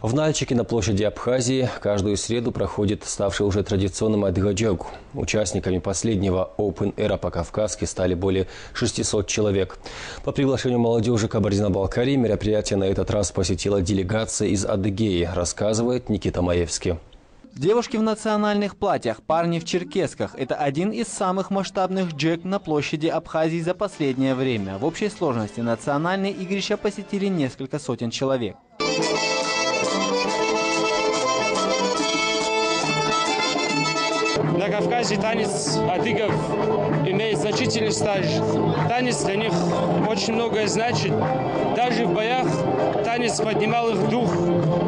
В Нальчике на площади Абхазии каждую среду проходит ставший уже традиционным адыга-джегу. Участниками последнего Open Air по-кавказски стали более 600 человек. По приглашению молодежи Кабардино-Балкарии мероприятие на этот раз посетила делегация из Адыгеи, рассказывает Никита Маевский. Девушки в национальных платьях, парни в черкесках – это один из самых масштабных джег на площади Абхазии за последнее время. В общей сложности национальные игрища посетили несколько сотен человек. На Кавказе танец адыгов имеет значительный стаж. Танец для них очень многое значит. Даже в боях танец поднимал их дух.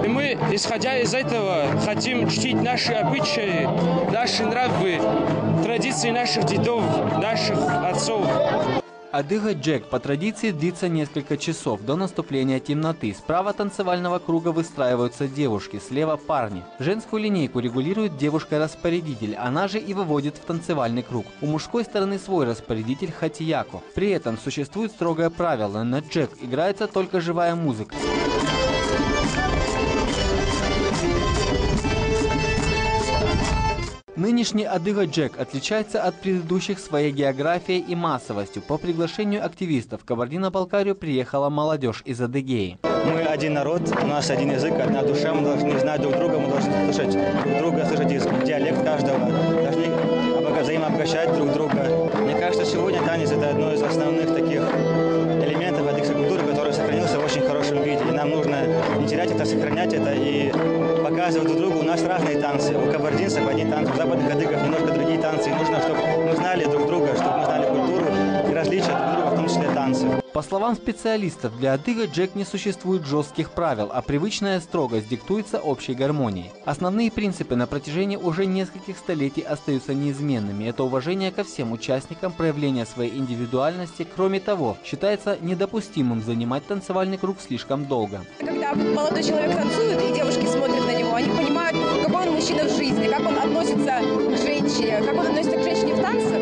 И мы, исходя из этого, хотим чтить наши обычаи, наши нравы, традиции наших дедов, наших отцов. Адыга-джег по традиции длится несколько часов до наступления темноты. Справа танцевального круга выстраиваются девушки, слева парни. Женскую линейку регулирует девушка-распорядитель, она же и выводит в танцевальный круг. У мужской стороны свой распорядитель хатияко. При этом существует строгое правило: на джег играется только живая музыка. Нынешний адыга-джег отличается от предыдущих своей географией и массовостью. По приглашению активистов в Кабардино-Балкарию приехала молодежь из Адыгеи. Мы один народ, у нас один язык, одна душа, мы должны знать друг друга, мы должны слышать друг друга, слышать диалект каждого, должны взаимообогащать друг друга. Мне кажется, сегодня танец – это одно из основных таких элементов адыгской культуры, который сохранился в очень хорошем виде. И нам нужно не терять это, сохранять это и показывать друг другу. У нас разные танцы. У кабардинцев одни танцы, у западных адыгов немножко другие танцы. И нужно, чтобы мы знали друг друга, чтобы мы знали культуру и различия друг друга, в том числе танцы. По словам специалистов, для адыга-джег не существует жестких правил, а привычная строгость диктуется общей гармонией. Основные принципы на протяжении уже нескольких столетий остаются неизменными. Это уважение ко всем участникам, проявление своей индивидуальности. Кроме того, считается недопустимым занимать танцевальный круг слишком долго. Когда молодой человек танцует и девушки смотрят на него, они понимают, какой он мужчина в жизни, как он относится к женщине, как он относится к женщине в танце.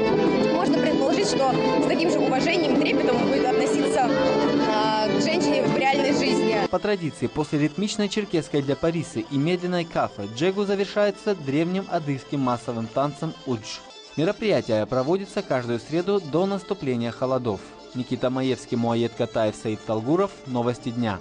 Можно предположить, что с таким же уважением и трепетом он будет относиться к женщине в реальной жизни. По традиции, после ритмичной черкесской для Парисы и медленной кафы, джегу завершается древним адыгским массовым танцем удж. Мероприятие проводится каждую среду до наступления холодов. Никита Маевский, Муаед Катаев, Саид Талгуров. Новости дня.